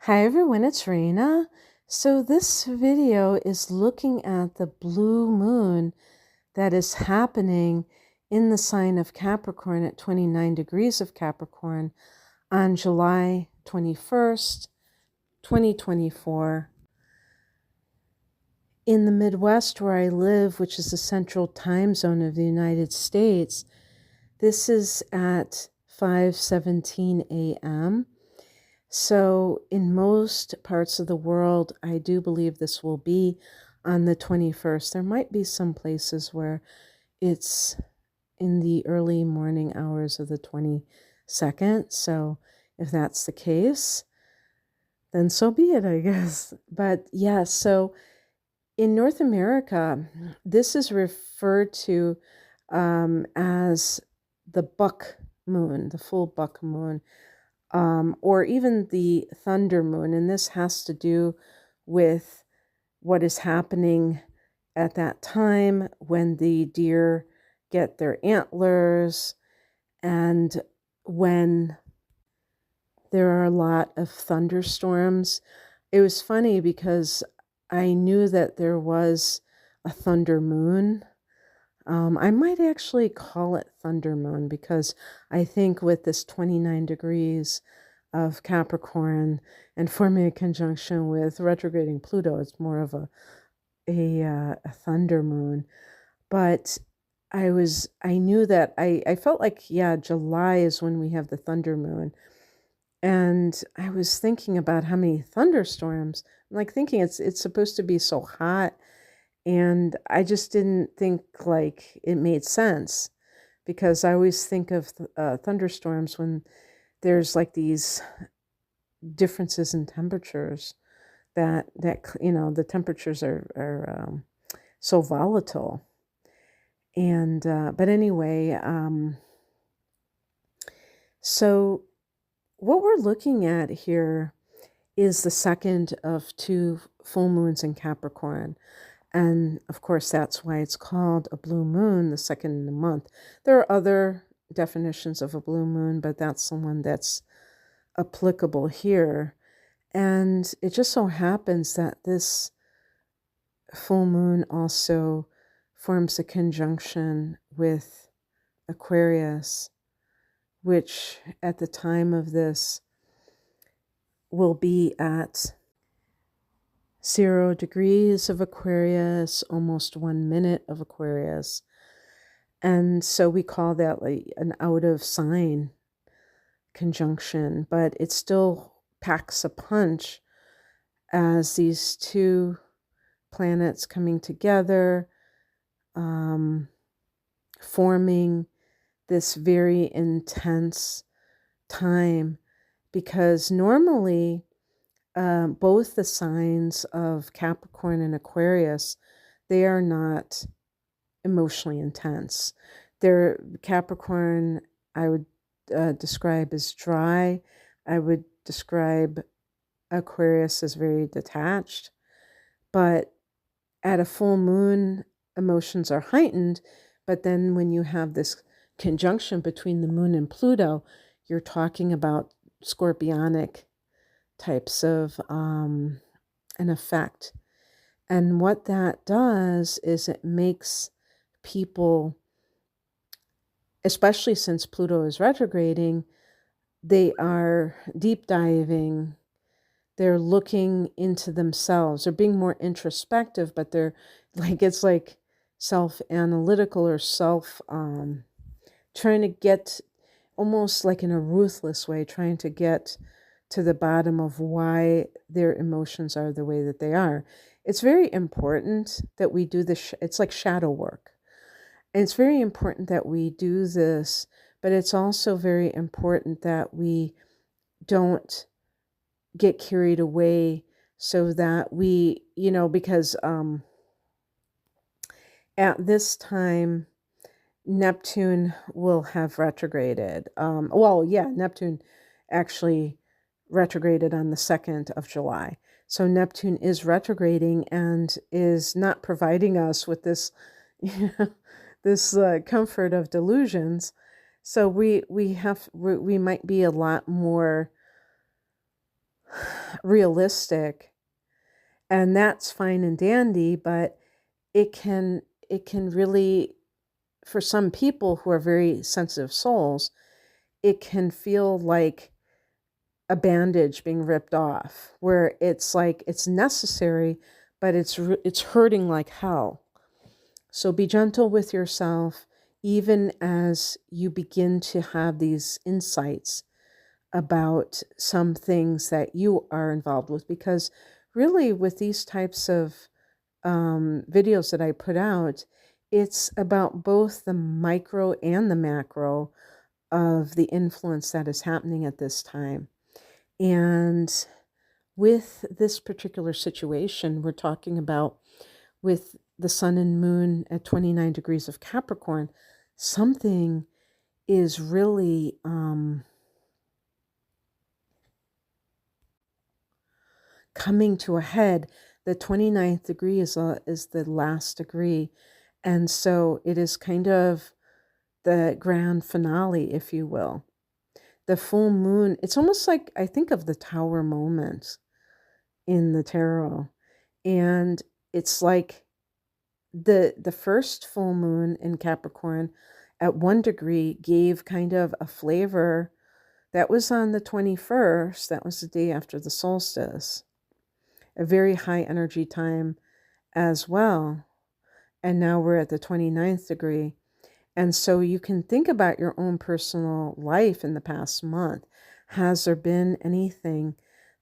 Hi everyone, it's Raina. So this video is looking at the blue moon that is happening in the sign of Capricorn at 29 degrees of Capricorn on July 21st, 2024. In the Midwest where I live, which is the central time zone of the United States, this is at 5:17 a.m. So in most parts of the world, I do believe this will be on the 21st. There might be some places where it's in the early morning hours of the 22nd. So if that's the case, then so be it, I guess. But yeah, so in North America, this is referred to as the buck moon, the full buck moon. Or even the thunder moon. And this has to do with what is happening at that time when the deer get their antlers and when there are a lot of thunderstorms. It was funny because I knew that there was a thunder moon. I might actually call it thunder moon because I think with this 29 degrees of Capricorn and forming a conjunction with retrograding Pluto, it's more of a thunder moon. But I knew that I felt like, yeah, July is when we have the thunder moon. And I was thinking about how many thunderstorms. I'm like thinking it's supposed to be so hot, and I just didn't think like it made sense because I always think of thunderstorms when there's like these differences in temperatures that the temperatures are so volatile. And but anyway, so what we're looking at here is the second of two full moons in Capricorn. And of course, that's why it's called a blue moon, the second in the month. There are other definitions of a blue moon, but that's the one that's applicable here. And it just so happens that this full moon also forms a conjunction with Aquarius, which at the time of this will be at 0 degrees of Aquarius, almost 1 minute of Aquarius. And so we call that like an out of sign conjunction, but it still packs a punch as these two planets coming together, forming this very intense time, because normally both the signs of Capricorn and Aquarius, they are not emotionally intense. They're Capricorn, I would describe as dry. I would describe Aquarius as very detached. But at a full moon, emotions are heightened. But then when you have this conjunction between the moon and Pluto, you're talking about scorpionic types of an effect. And what that does is it makes people, especially since Pluto is retrograding, they are deep diving. They're looking into themselves. They're being more introspective, but they're like, it's like self-analytical or trying to get, almost like in a ruthless way, trying to get to the bottom of why their emotions are the way that they are. It's very important that we do this. It's like shadow work. And it's very important that we do this, but it's also very important that we don't get carried away so that we, because at this time, Neptune will have retrograded. Neptune actually retrograded on the 2nd of July. So Neptune is retrograding and is not providing us with this, this comfort of delusions. So we might be a lot more realistic, and that's fine and dandy, but it can it can really, for some people who are very sensitive souls, it can feel like a bandage being ripped off, where it's like it's necessary, but it's hurting like hell. So be gentle with yourself, even as you begin to have these insights about some things that you are involved with. Because really, with these types of videos that I put out, it's about both the micro and the macro of the influence that is happening at this time. And with this particular situation, we're talking about with the sun and moon at 29 degrees of Capricorn, something is really coming to a head. The 29th degree is the last degree. And so it is kind of the grand finale, if you will. The full moon, it's almost like I think of the tower moment in the tarot. And it's like the first full moon in Capricorn at 1 degree gave kind of a flavor. That was on the 21st. That was the day after the solstice. A very high energy time as well. And now we're at the 29th degree. And so you can think about your own personal life in the past month. Has there been anything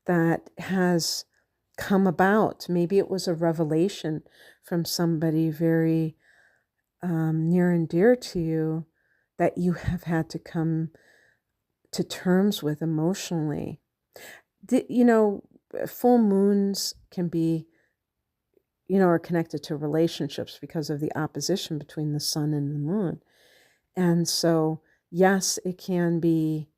that has come about? Maybe it was a revelation from somebody very near and dear to you that you have had to come to terms with emotionally. Full moons can be, are connected to relationships because of the opposition between the sun and the moon. And so, yes, it can be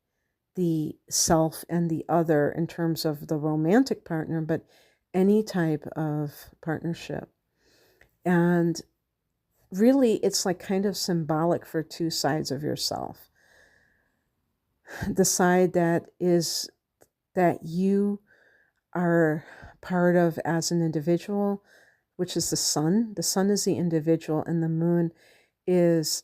the self and the other in terms of the romantic partner, but any type of partnership. And really, it's like kind of symbolic for two sides of yourself. The side that you are part of as an individual, which is the sun. The sun is the individual, and the moon is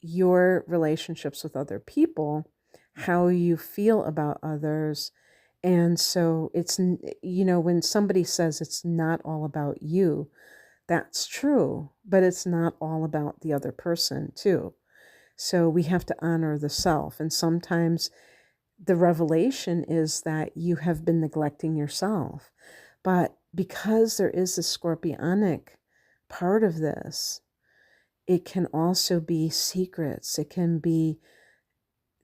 your relationships with other people, how you feel about others. And so it's, when somebody says it's not all about you, that's true, but it's not all about the other person too. So we have to honor the self. And sometimes the revelation is that you have been neglecting yourself. But because there is a scorpionic part of this, it can also be secrets. It can be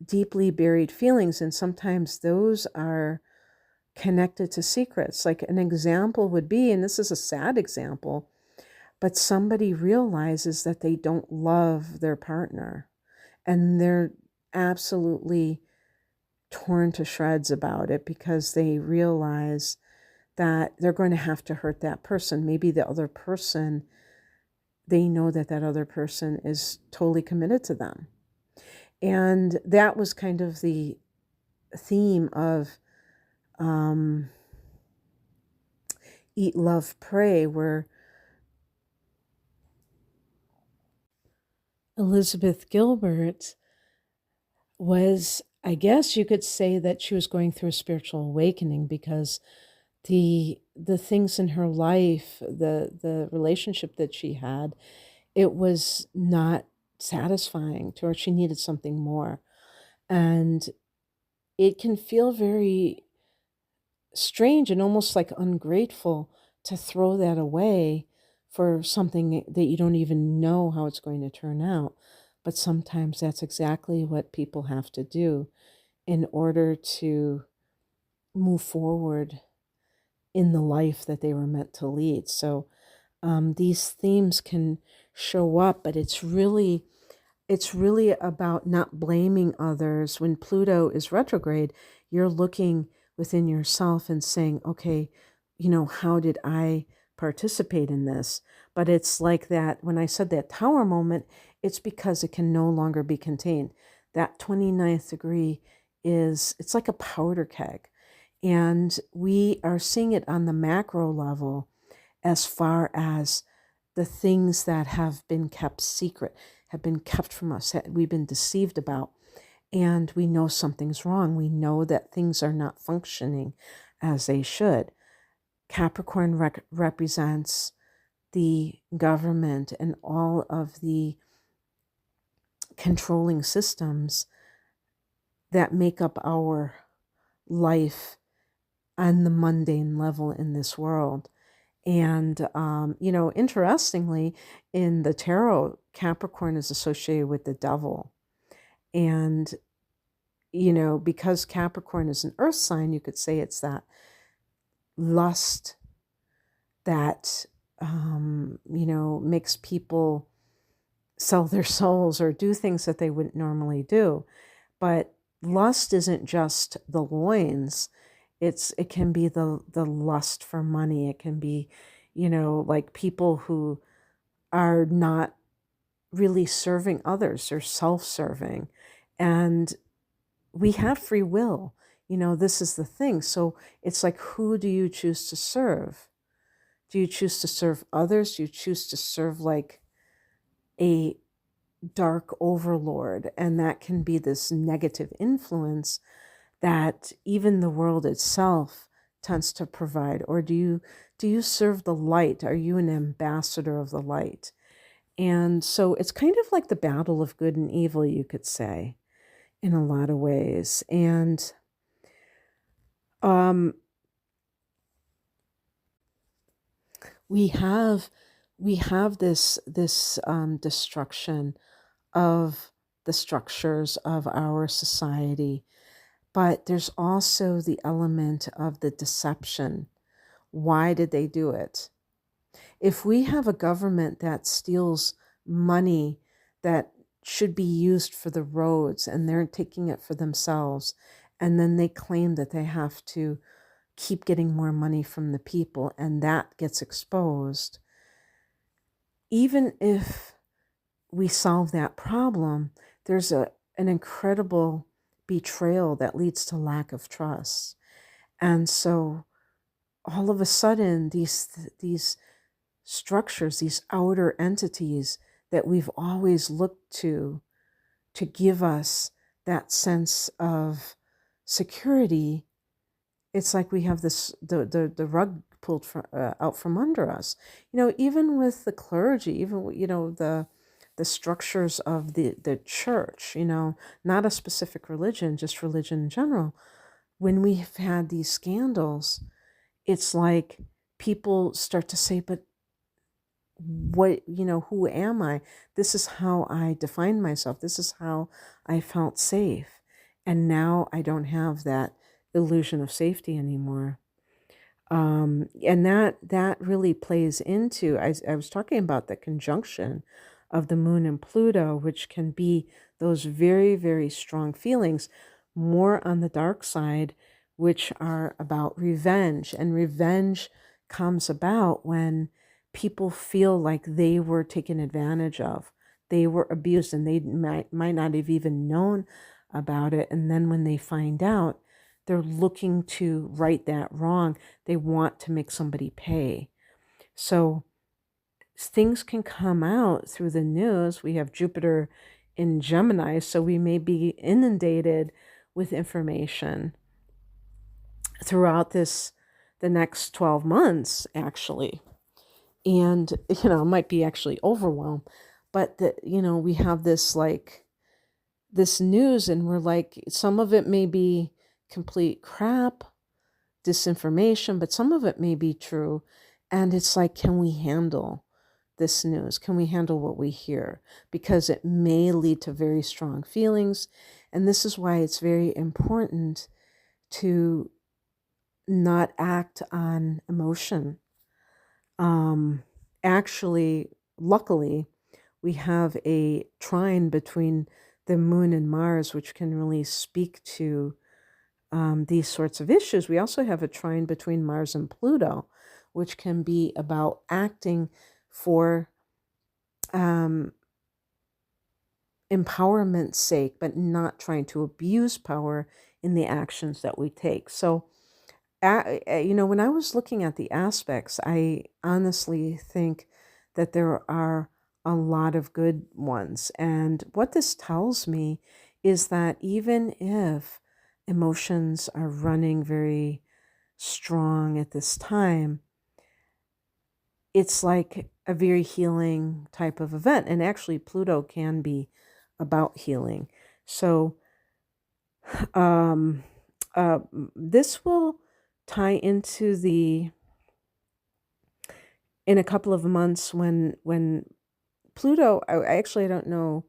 deeply buried feelings. And sometimes those are connected to secrets. Like an example would be, and this is a sad example, but somebody realizes that they don't love their partner and they're absolutely torn to shreds about it because they realize that they're going to have to hurt that person. Maybe the other person, they know that other person is totally committed to them. And that was kind of the theme of Eat, Love, Pray, where Elizabeth Gilbert was, I guess you could say that she was going through a spiritual awakening because the things in her life, the relationship that she had, it was not satisfying to her. She needed something more. And it can feel very strange and almost like ungrateful to throw that away for something that you don't even know how it's going to turn out. But sometimes that's exactly what people have to do in order to move forward in the life that they were meant to lead. So these themes can show up, but it's really about not blaming others. When Pluto is retrograde, you're looking within yourself and saying, okay, how did I participate in this? But it's like that, when I said that tower moment, it's because it can no longer be contained. That 29th degree it's like a powder keg. And we are seeing it on the macro level as far as the things that have been kept secret, have been kept from us, that we've been deceived about. And we know something's wrong. We know that things are not functioning as they should. Capricorn represents the government and all of the controlling systems that make up our life on the mundane level in this world. And, interestingly, in the tarot, Capricorn is associated with the devil. And, because Capricorn is an earth sign, you could say it's that lust that, makes people sell their souls or do things that they wouldn't normally do. But lust isn't just the loins. It can be the lust for money. It can be, like people who are not really serving others. They're self-serving. And we have free will. This is the thing. So it's like, who do you choose to serve? Do you choose to serve others? Do you choose to serve like a dark overlord? And that can be this negative influence that even the world itself tends to provide. Or do you serve the light? Are you an ambassador of the light? And so it's kind of like the battle of good and evil, you could say, in a lot of ways. And we have this destruction of the structures of our society, but there's also the element of the deception. Why did they do it? If we have a government that steals money that should be used for the roads and they're taking it for themselves, and then they claim that they have to keep getting more money from the people, and that gets exposed, even if we solve that problem, there's an incredible betrayal that leads to lack of trust. And so all of a sudden, these structures, these outer entities that we've always looked to give us that sense of security, it's like we have the rug pulled out from under us. Even with the clergy, even the structures of the church, not a specific religion, just religion in general. When we've had these scandals, it's like people start to say, but what, who am I? This is how I defined myself. This is how I felt safe. And now I don't have that illusion of safety anymore. And that really plays into, I was talking about the conjunction of the moon and Pluto, which can be those very, very strong feelings, more on the dark side, which are about revenge. And revenge comes about when people feel like they were taken advantage of, they were abused, and they might not have even known about it. And then when they find out, they're looking to right that wrong. They want to make somebody pay. So things can come out through the news. We have Jupiter in Gemini, so we may be inundated with information throughout the next 12 months, actually. And, it might be actually overwhelmed. But, we have this news, and we're like, some of it may be complete crap, disinformation, but some of it may be true. And it's like, can we handle this news? Can we handle what we hear? Because it may lead to very strong feelings. And this is why it's very important to not act on emotion. Actually, luckily, we have a trine between the moon and Mars, which can really speak to these sorts of issues. We also have a trine between Mars and Pluto, which can be about acting for empowerment's sake, but not trying to abuse power in the actions that we take. So when I was looking at the aspects, I honestly think that there are a lot of good ones. And what this tells me is that even if emotions are running very strong at this time, it's like a very healing type of event. And actually, Pluto can be about healing. So, um, this will tie into in a couple of months when Pluto, I don't know,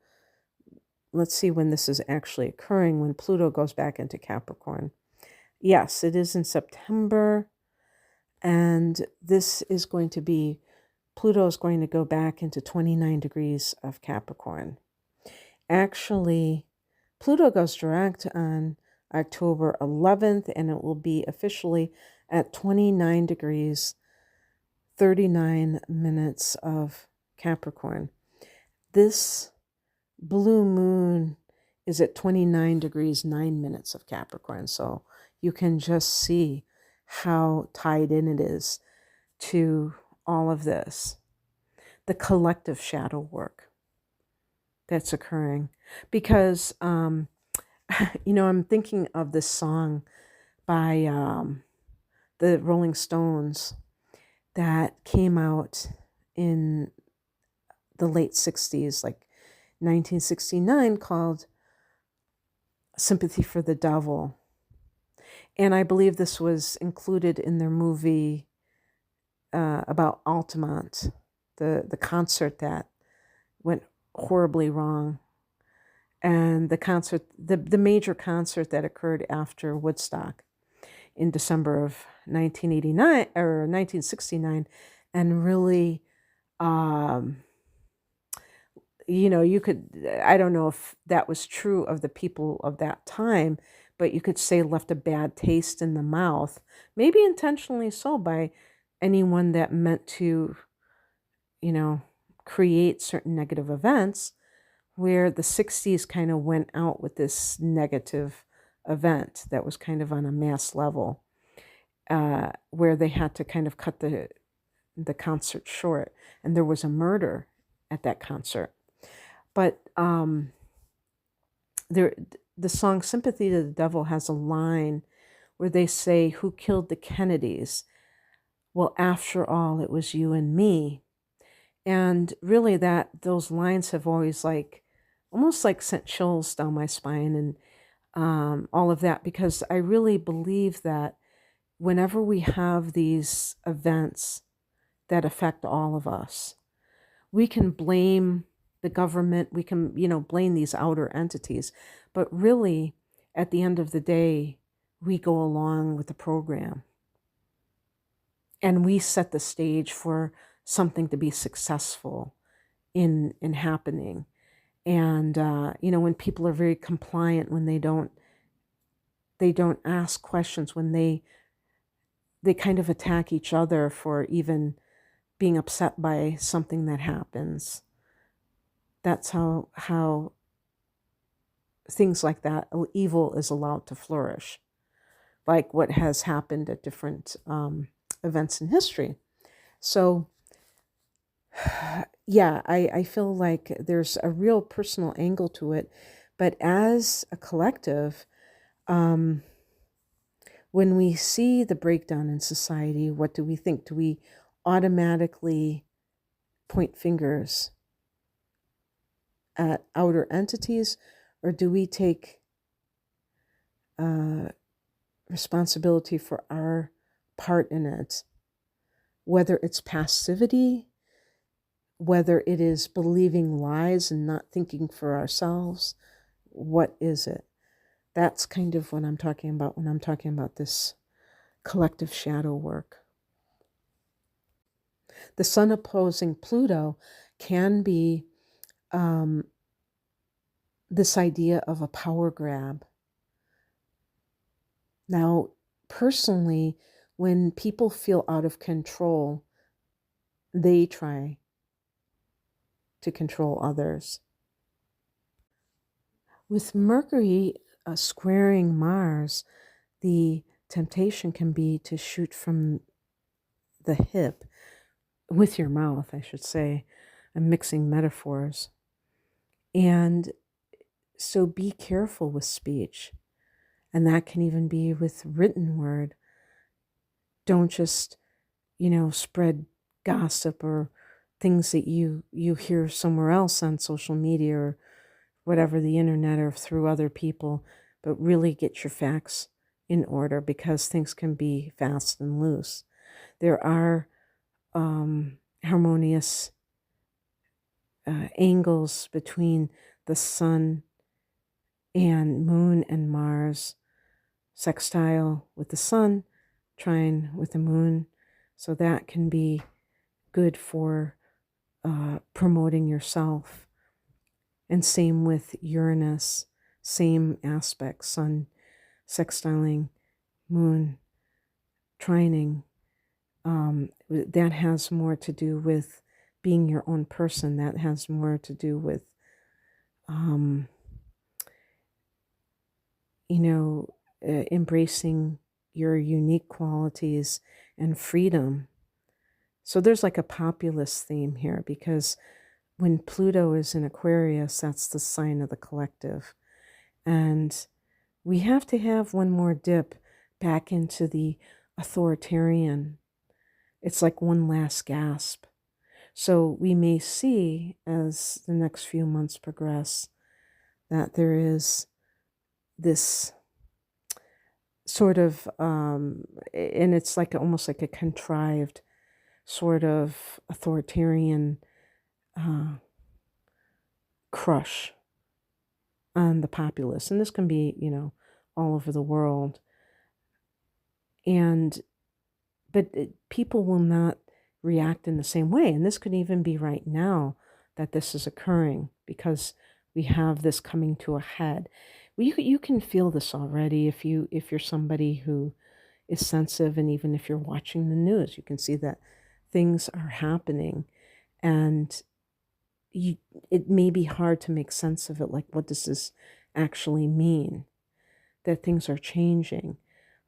let's see when this is actually occurring, when Pluto goes back into Capricorn. Yes, it is in September, and this is going to be, Pluto is going to go back into 29 degrees of Capricorn. Actually, Pluto goes direct on October 11th, and it will be officially at 29 degrees, 39 minutes of Capricorn. This blue moon is at 29 degrees, 9 minutes of Capricorn. So you can just see how tied in it is to all of this. The collective shadow work that's occurring. Because, I'm thinking of this song by the Rolling Stones that came out in the late 60s, like 1969, called Sympathy for the Devil. And I believe this was included in their movie about Altamont, the concert that went horribly wrong. And the major concert that occurred after Woodstock in December of 1989 or 1969, and really, I don't know if that was true of the people of that time, but you could say left a bad taste in the mouth, maybe intentionally so by anyone that meant to, create certain negative events, where the 60s kind of went out with this negative event that was kind of on a mass level, where they had to kind of cut the concert short, and there was a murder at that concert. But the song Sympathy to the Devil has a line where they say, "Who killed the Kennedys? Well, after all, it was you and me." And really, those lines have always almost sent chills down my spine, and all of that, because I really believe that whenever we have these events that affect all of us, we can blame the government, we can, blame these outer entities, but really, at the end of the day, we go along with the program. And we set the stage for something to be successful in happening. And, when people are very compliant, when they don't ask questions, when they kind of attack each other for even being upset by something that happens. That's how things like that, evil is allowed to flourish, like what has happened at different events in history. So, yeah, I feel like there's a real personal angle to it. But as a collective, when we see the breakdown in society, what do we think? Do we automatically point fingers at outer entities, or do we take responsibility for our part in it? Whether it's passivity, whether it is believing lies and not thinking for ourselves, what is it? That's kind of what I'm talking about when I'm talking about this collective shadow work. The sun opposing Pluto can be this idea of a power grab. Now, personally, when people feel out of control, they try to control others. With Mercury squaring Mars, the temptation can be to shoot from the hip, with your mouth, I should say. I'm mixing metaphors. And so be careful with speech. And that can even be with written word. Don't just, spread gossip or things that you hear somewhere else on social media or whatever, the internet, or through other people, but really get your facts in order, because things can be fast and loose. There are harmonious angles between the sun and moon and Mars, sextile with the sun, trine with the moon. So that can be good for promoting yourself. And same with Uranus, same aspect, sun sextiling, moon trining. That has more to do with being your own person. That has more to do with, embracing your unique qualities and freedom. So there's like a populist theme here, because when Pluto is in Aquarius, that's the sign of the collective. And we have to have one more dip back into the authoritarian. It's like one last gasp. So we may see, as the next few months progress, that there is this sort of, and it's like almost like a contrived sort of authoritarian crush on the populace. And this can be, all over the world. But people will not react in the same way. And this could even be right now that this is occurring, because we have this coming to a head. You can feel this already if you're somebody who is sensitive, and even if you're watching the news, you can see that things are happening, and it may be hard to make sense of it. Like, what does this actually mean? That things are changing.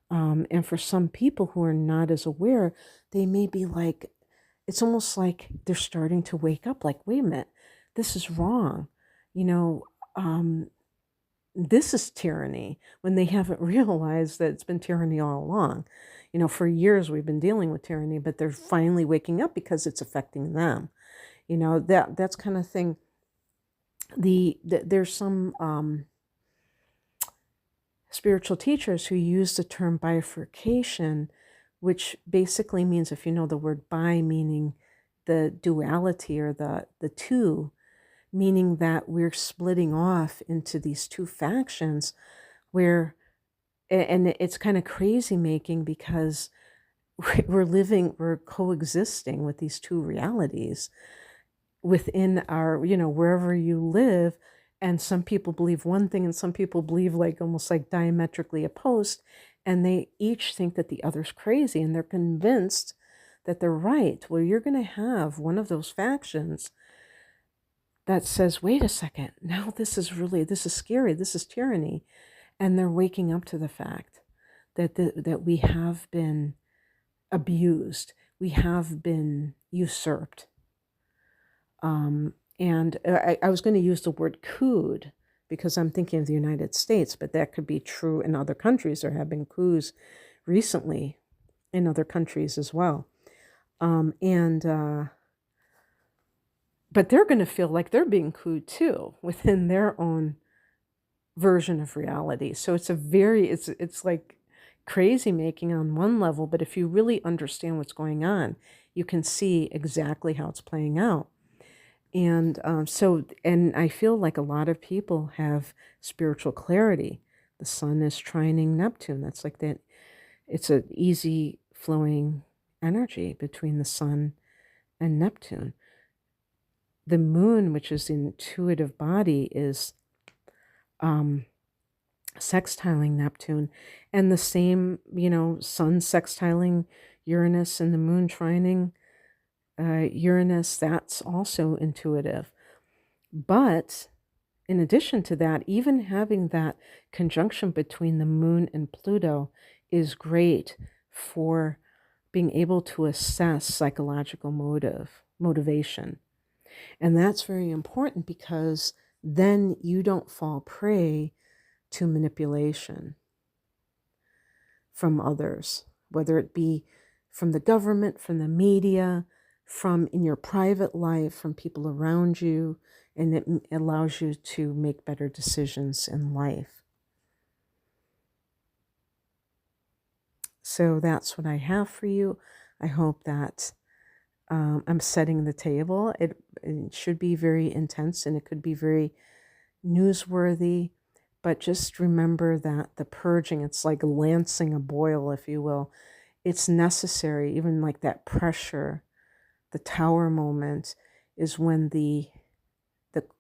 And for some people who are not as aware, they may be like, it's almost like they're starting to wake up, like, wait a minute, this is wrong. This is tyranny, when they haven't realized that it's been tyranny all along. For years we've been dealing with tyranny, but they're finally waking up because it's affecting them. That's kind of thing. There's some spiritual teachers who use the term bifurcation, which basically means, if you know the word bi, meaning the duality, or the two, meaning that we're splitting off into these two factions, where, and it's kind of crazy making, because we're coexisting with these two realities within our, wherever you live. And some people believe one thing, and some people believe like almost like diametrically opposed, and they each think that the other's crazy, and they're convinced that they're right. Well, you're going to have one of those factions that says, wait a second, now this is scary, this is tyranny. And they're waking up to the fact that that we have been abused, we have been usurped. And I was going to use the word cooed, because I'm thinking of the United States, but that could be true in other countries. There have been coups recently in other countries as well. But they're going to feel like they're being cooed too, within their own version of reality. So it's like crazy making on one level, but if you really understand what's going on, you can see exactly how it's playing out. And and I feel like a lot of people have spiritual clarity. The sun is trining Neptune. That's like that. It's an easy flowing energy between the sun and Neptune. The moon, which is the intuitive body, is sextiling Neptune, and the same, sun sextiling Uranus and the moon trining Uranus, that's also intuitive. But in addition to that, even having that conjunction between the moon and Pluto is great for being able to assess psychological motivation. And that's very important because then you don't fall prey to manipulation from others, whether it be from the government, from the media, from in your private life, from people around you, and it allows you to make better decisions in life. So that's what I have for you. I hope that I'm setting the table. It should be very intense and it could be very newsworthy, but just remember that the purging, it's like lancing a boil, if you will. It's necessary, even like that pressure, the tower moment is when the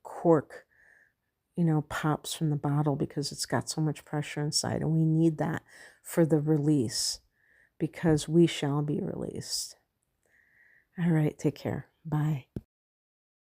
cork, pops from the bottle because it's got so much pressure inside. And we need that for the release because we shall be released. All right, take care. Bye.